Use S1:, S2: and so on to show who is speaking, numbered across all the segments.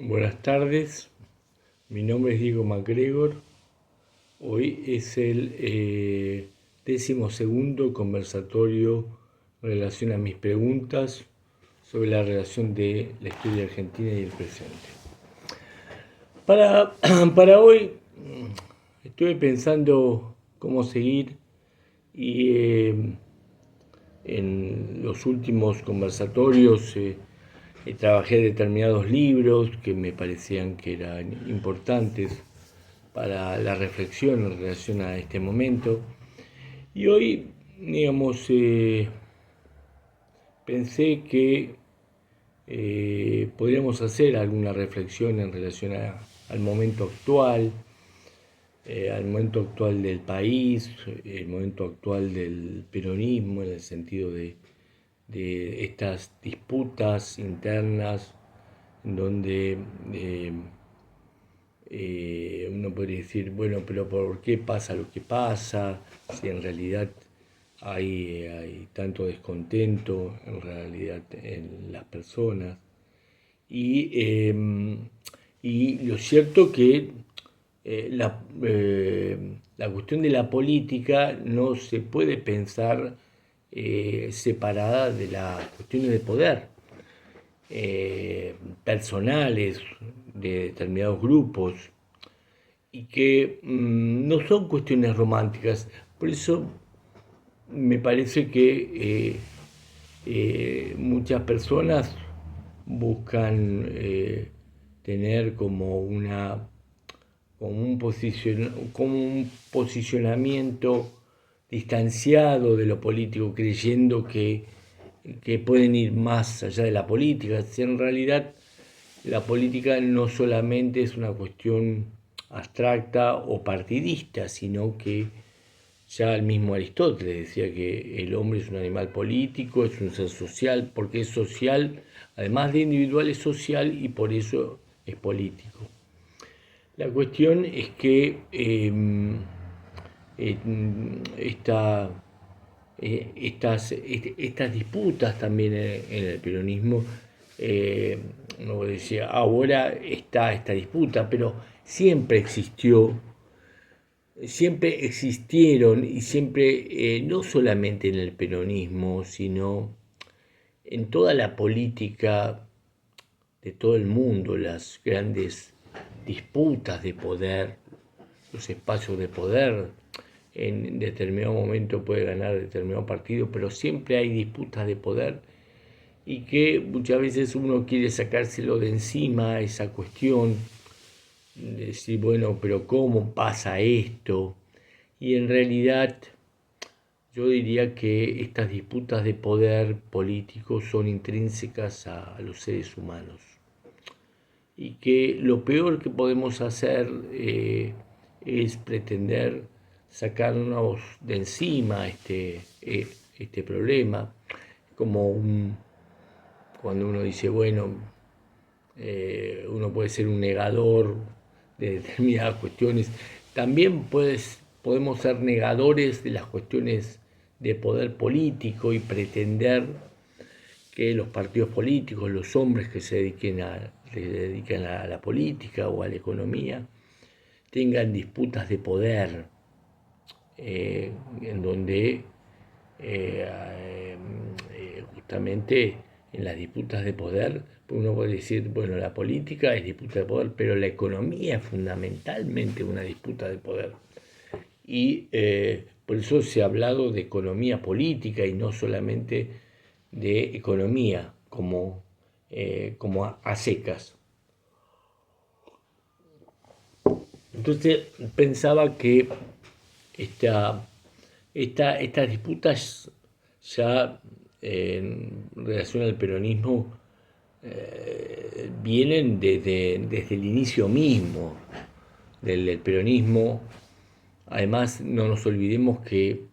S1: Buenas tardes, mi nombre es Diego MacGregor. Hoy es el 12º conversatorio en relación a mis preguntas sobre la relación de la historia argentina y el presente. Para, para hoy estuve pensando cómo seguir y en los últimos conversatorios trabajé determinados libros que me parecían que eran importantes para la reflexión en relación a este momento. Y hoy, digamos, pensé que podríamos hacer alguna reflexión en relación al momento actual del país, el momento actual del peronismo, en el sentido de estas disputas internas donde uno podría decir, bueno, pero ¿por qué pasa lo que pasa? Si en realidad hay tanto descontento en realidad en las personas. Y lo cierto que la cuestión de la política no se puede pensar separada de las cuestiones de poder personales de determinados grupos y que no son cuestiones románticas. Por eso me parece que muchas personas buscan tener como un posicionamiento distanciado de lo político, creyendo que pueden ir más allá de la política. Si en realidad la política no solamente es una cuestión abstracta o partidista, sino que ya el mismo Aristóteles decía que el hombre es un animal político, es un ser social, porque es social, además de individual es social y por eso es político. La cuestión es que estas disputas también en el peronismo, uno decía, ahora está esta disputa, pero siempre existieron y siempre, no solamente en el peronismo, sino en toda la política de todo el mundo, las grandes disputas de poder, los espacios de poder. En determinado momento puede ganar determinado partido, pero siempre hay disputas de poder y que muchas veces uno quiere sacárselo de encima, esa cuestión, de decir, bueno, pero ¿cómo pasa esto? Y en realidad yo diría que estas disputas de poder político son intrínsecas a los seres humanos y que lo peor que podemos hacer es pretender sacarnos de encima este problema, cuando uno dice, bueno, uno puede ser un negador de determinadas cuestiones, también podemos ser negadores de las cuestiones de poder político y pretender que los partidos políticos, los hombres que se dediquen a la política o a la economía, tengan disputas de poder, en donde justamente en las disputas de poder uno puede decir, bueno, la política es disputa de poder, pero la economía es fundamentalmente una disputa de poder. Y por eso se ha hablado de economía política y no solamente de economía como a secas. Entonces pensaba que estas disputas ya en relación al peronismo vienen desde el inicio mismo del peronismo. Además, no nos olvidemos que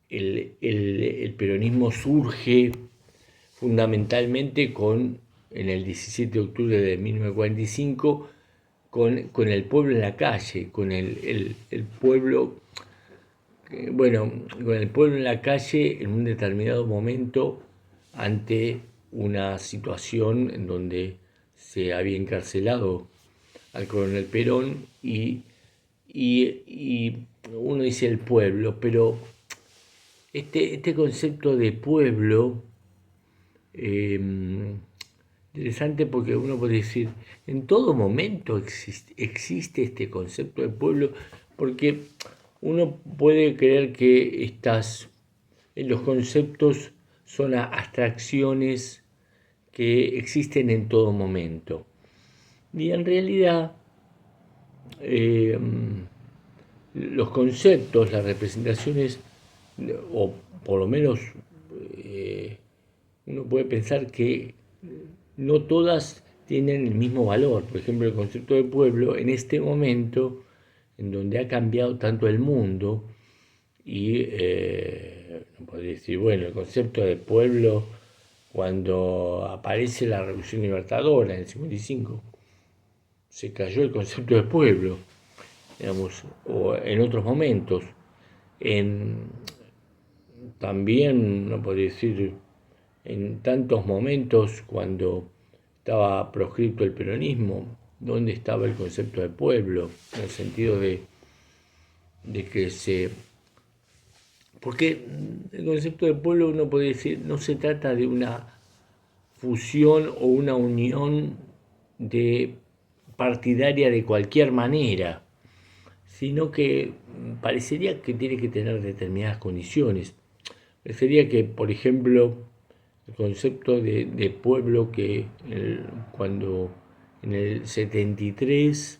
S1: el peronismo surge fundamentalmente en el 17 de octubre de 1945 con el pueblo en la calle, con el pueblo, con el pueblo en la calle en un determinado momento ante una situación en donde se había encarcelado al coronel Perón y uno dice el pueblo, pero este concepto de pueblo, eh, interesante porque uno puede decir, en todo momento existe este concepto de pueblo, porque uno puede creer que los conceptos son abstracciones que existen en todo momento. Y en realidad, eh, los conceptos, las representaciones, o por lo menos uno puede pensar que no todas tienen el mismo valor. Por ejemplo, el concepto de pueblo en este momento, en donde ha cambiado tanto el mundo, y no podría decir, bueno, el concepto de pueblo cuando aparece la Revolución Libertadora en el 55, se cayó el concepto de pueblo, digamos, o en otros momentos. En, también, no podría decir, en tantos momentos cuando estaba proscripto el peronismo, ¿dónde estaba el concepto de pueblo? En el sentido de que se... Porque el concepto de pueblo, uno puede decir, no se trata de una fusión o una unión de partidaria de cualquier manera, sino que parecería que tiene que tener determinadas condiciones. Parecería que, por ejemplo, el concepto de pueblo que cuando en el 73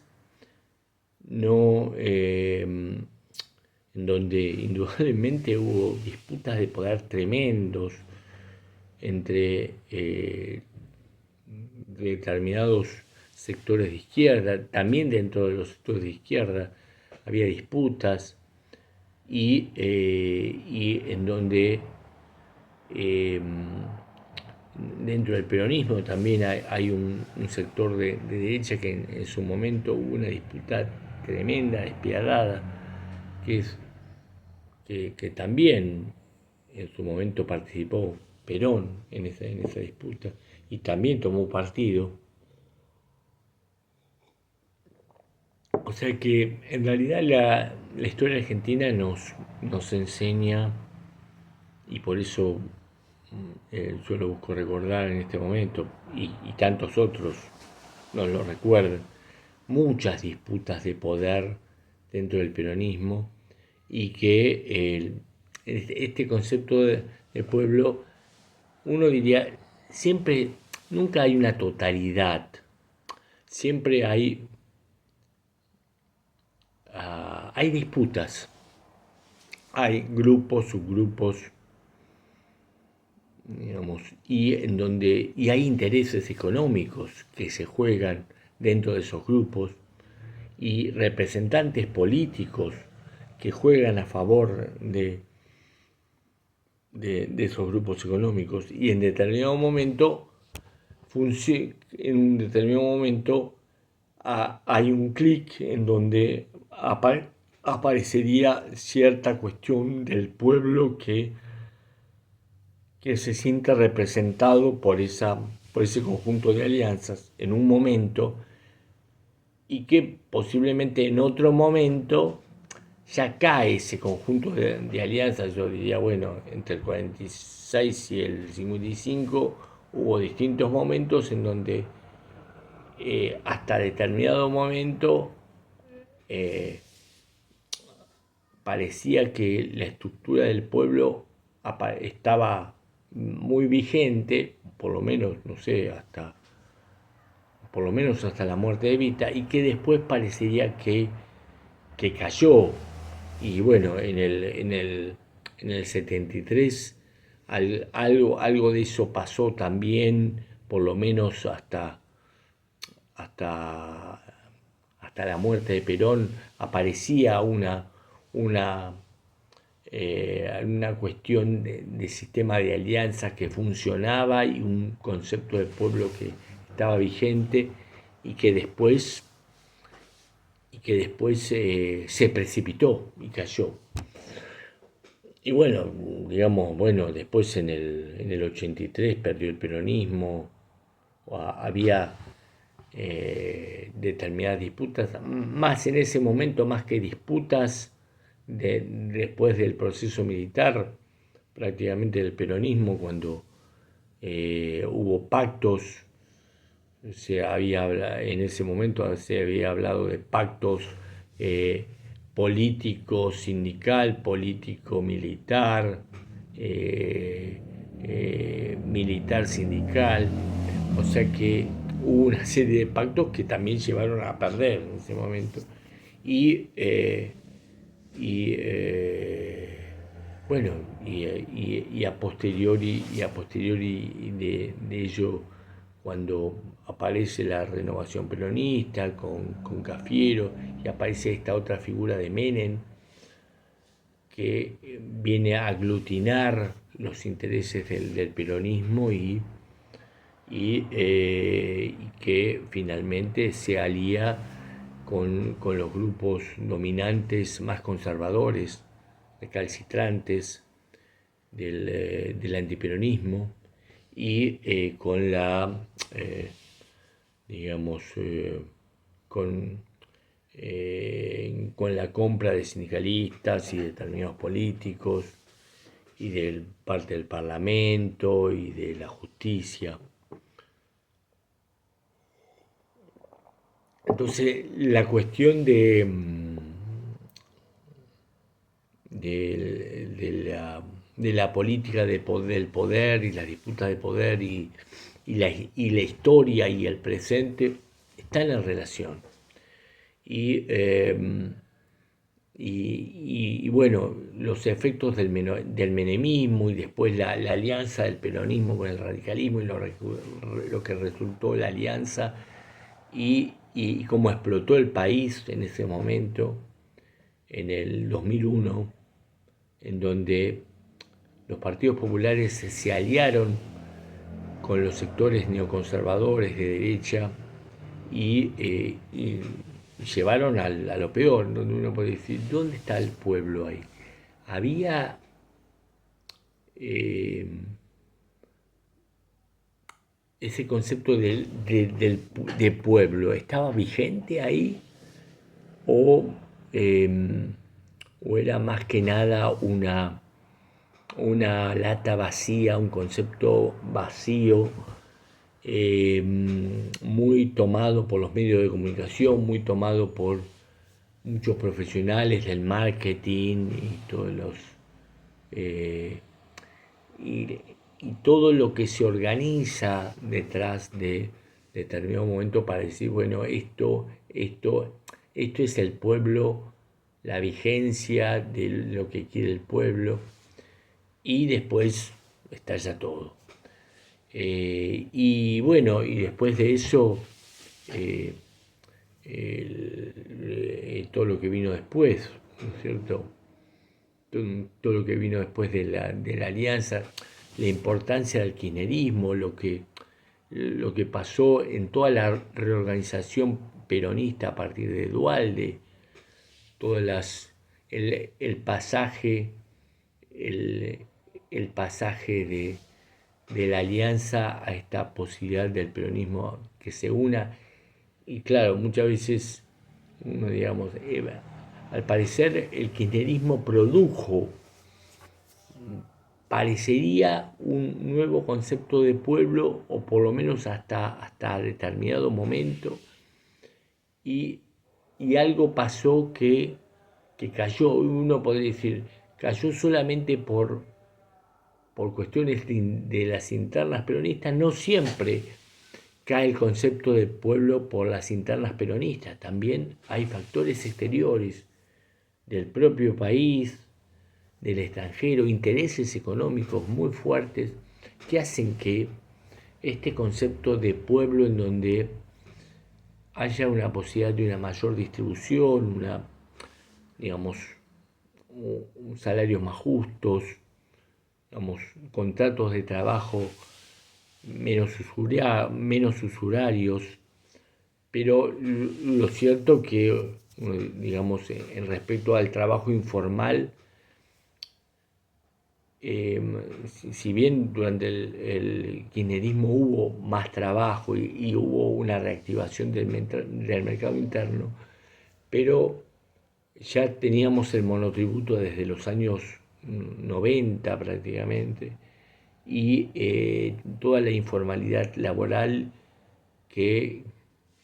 S1: no, en donde indudablemente hubo disputas de poder tremendos entre determinados sectores de izquierda, también dentro de los sectores de izquierda había disputas y en donde eh, dentro del peronismo también hay un sector de derecha que en su momento hubo una disputa tremenda, despiadada, que, es, que también en su momento participó Perón en esa disputa y también tomó partido. O sea que en realidad la historia argentina nos enseña, y por eso yo lo busco recordar en este momento, y tantos otros nos lo recuerdan, muchas disputas de poder dentro del peronismo y que este concepto de pueblo, uno diría, siempre, nunca hay una totalidad, siempre hay disputas, hay grupos, subgrupos, digamos, y hay intereses económicos que se juegan dentro de esos grupos y representantes políticos que juegan a favor de esos grupos económicos y en determinado momento en un determinado momento hay un clic en donde aparecería cierta cuestión del pueblo que se siente representado por ese conjunto de alianzas en un momento y que posiblemente en otro momento ya cae ese conjunto de alianzas. Yo diría, bueno, entre el 46 y el 55 hubo distintos momentos en donde hasta determinado momento eh, parecía que la estructura del pueblo estaba muy vigente, por lo menos, no sé, por lo menos hasta la muerte de Evita, y que después parecería que cayó. Y bueno, en el 73 algo de eso pasó también, por lo menos hasta, hasta la muerte de Perón, aparecía una, una cuestión de sistema de alianzas que funcionaba y un concepto de pueblo que estaba vigente y que después se precipitó y cayó. Y bueno, digamos, bueno, después en el 83 perdió el peronismo, había determinadas disputas, más en ese momento, más que disputas después del proceso militar, prácticamente del peronismo, cuando hubo pactos, en ese momento se había hablado de pactos eh, político sindical, político militar, militar sindical, o sea que hubo una serie de pactos que también llevaron a perder en ese momento. Y, eh, y bueno, y a posteriori de ello, cuando aparece la renovación peronista con Cafiero y aparece esta otra figura de Menem, que viene a aglutinar los intereses del peronismo y que finalmente se alía con los grupos dominantes más conservadores, recalcitrantes del antiperonismo y con digamos, con, con la compra de sindicalistas y determinados políticos y de parte del Parlamento y de la justicia. Entonces, la cuestión de la política del poder y las disputas de poder y la historia y el presente están en relación. Y, eh, y bueno, los efectos del menemismo y después la alianza del peronismo con el radicalismo y lo que resultó la alianza y cómo explotó el país en ese momento, en el 2001, en donde los partidos populares se aliaron con los sectores neoconservadores de derecha y llevaron a lo peor, donde uno puede decir, ¿dónde está el pueblo ahí? Había eh, ese concepto de pueblo, ¿estaba vigente ahí o, eh, o era más que nada una lata vacía, un concepto vacío, muy tomado por los medios de comunicación, muy tomado por muchos profesionales del marketing y todos eh, y, y todo lo que se organiza detrás de determinado momento para decir, bueno, esto es el pueblo, la vigencia de lo que quiere el pueblo, y después estalla todo. Y bueno, y después de eso, eh, todo lo que vino después, ¿no es cierto? Todo lo que vino después de la alianza, la importancia del kirchnerismo, lo que pasó en toda la reorganización peronista a partir de Duhalde, el pasaje, el, el pasaje de la alianza a esta posibilidad del peronismo que se una. Y claro, muchas veces uno, digamos, al parecer el kirchnerismo produjo, parecería un nuevo concepto de pueblo, o por lo menos hasta determinado momento, y, y algo pasó que cayó, uno podría decir, cayó solamente por cuestiones de las internas peronistas. No siempre cae el concepto de pueblo por las internas peronistas, también hay factores exteriores del propio país, del extranjero, intereses económicos muy fuertes que hacen que este concepto de pueblo, en donde haya una posibilidad de una mayor distribución, digamos, salarios más justos, digamos, contratos de trabajo menos usurarios, pero lo cierto que, digamos, en respecto al trabajo informal, si bien durante el kirchnerismo hubo más trabajo y hubo una reactivación del mercado interno, pero ya teníamos el monotributo desde los años 90 prácticamente, y toda la informalidad laboral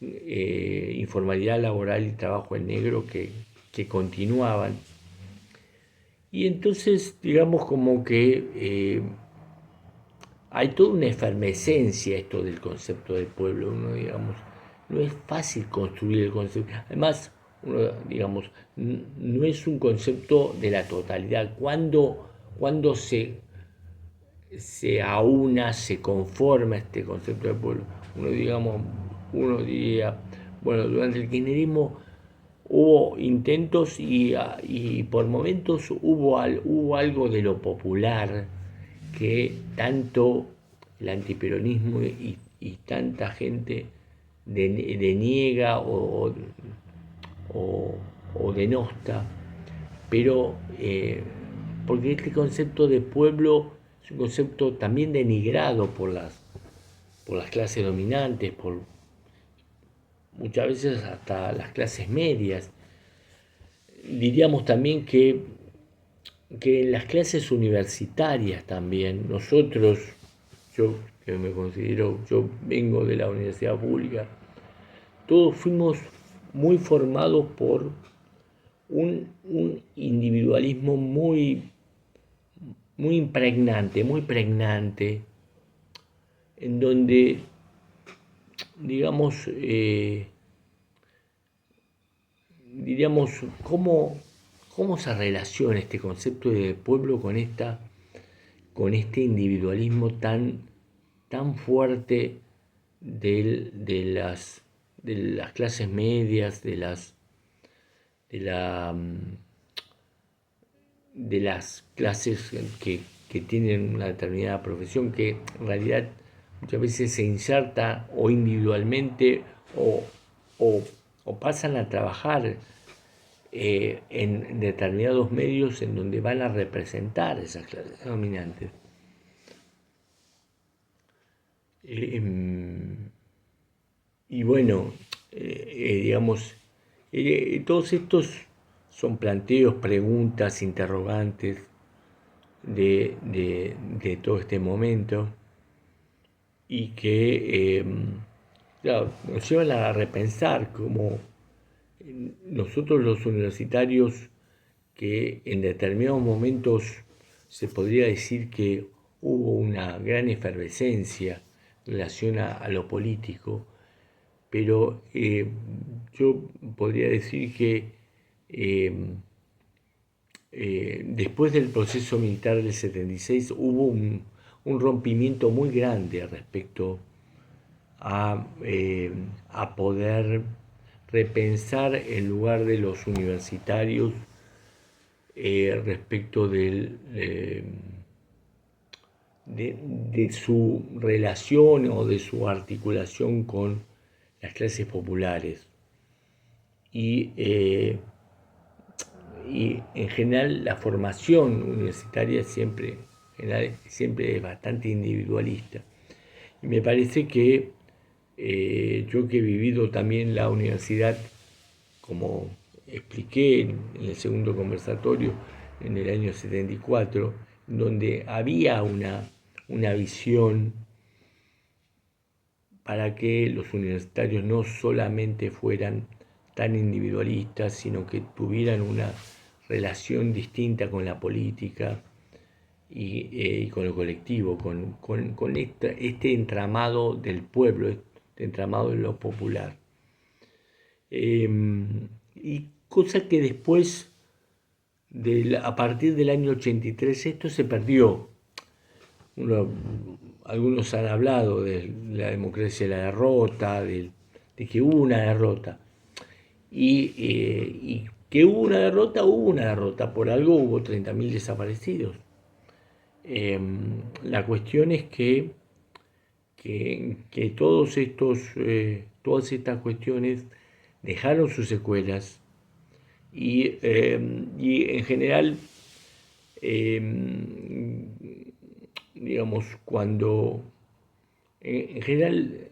S1: informalidad laboral y trabajo en negro que continuaban. Y entonces, digamos, como que hay toda una efervescencia esto del concepto del pueblo, uno, digamos, no es fácil construir el concepto. Además, uno, digamos, no es un concepto de la totalidad. Cuando se aúna, se conforma este concepto de pueblo. Uno diría, bueno, durante el kirchnerismo hubo intentos y por momentos hubo algo de lo popular que tanto el antiperonismo y tanta gente deniega o denosta, pero porque este concepto de pueblo es un concepto también denigrado por las clases dominantes, por muchas veces hasta las clases medias. Diríamos también que en las clases universitarias también, yo que me considero, yo vengo de la universidad pública, todos fuimos muy formados por un individualismo muy pregnante, en donde, digamos, diríamos, cómo se relaciona este concepto de pueblo con este individualismo tan fuerte de las clases medias, de, la, de las clases que tienen una determinada profesión, que en realidad muchas veces se inserta o individualmente o, o pasan a trabajar en determinados medios en donde van a representar esas clases dominantes. Y bueno, digamos, todos estos son planteos, preguntas, interrogantes de todo este momento y que claro, nos llevan a repensar cómo nosotros los universitarios, que en determinados momentos se podría decir que hubo una gran efervescencia en relación a lo político, pero yo podría decir que después del proceso militar del 76 hubo un rompimiento muy grande respecto a poder repensar el lugar de los universitarios respecto de su relación o de su articulación con las clases populares. Y en general la formación universitaria siempre es bastante individualista. Y me parece que yo que he vivido también la universidad, como expliqué en el segundo conversatorio en el año 74, donde había una visión para que los universitarios no solamente fueran tan individualistas, sino que tuvieran una relación distinta con la política y con lo colectivo, con este entramado del pueblo, este entramado de lo popular. Y cosa que después, a partir del año 83, esto se perdió. Algunos han hablado de la democracia de la derrota, de que hubo una derrota. Y que hubo una derrota, por algo hubo 30.000 desaparecidos. La cuestión es que todas estas cuestiones dejaron sus secuelas y en general digamos, cuando en general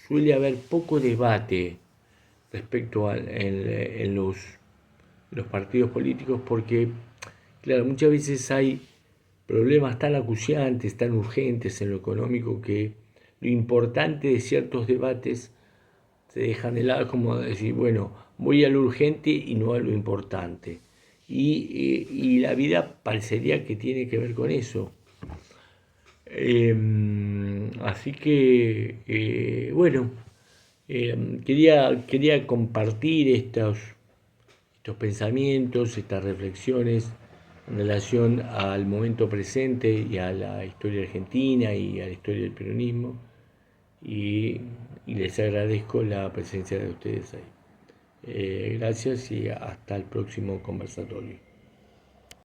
S1: suele haber poco debate respecto en los partidos políticos porque, claro, muchas veces hay problemas tan acuciantes, tan urgentes en lo económico que lo importante de ciertos debates se dejan de lado, como decir, bueno, voy a lo urgente y no a lo importante. Y la vida parecería que tiene que ver con eso. Así que, bueno, quería compartir estos pensamientos, estas reflexiones en relación al momento presente y a la historia argentina y a la historia del peronismo. Y, y les agradezco la presencia de ustedes ahí. Gracias y hasta el próximo conversatorio.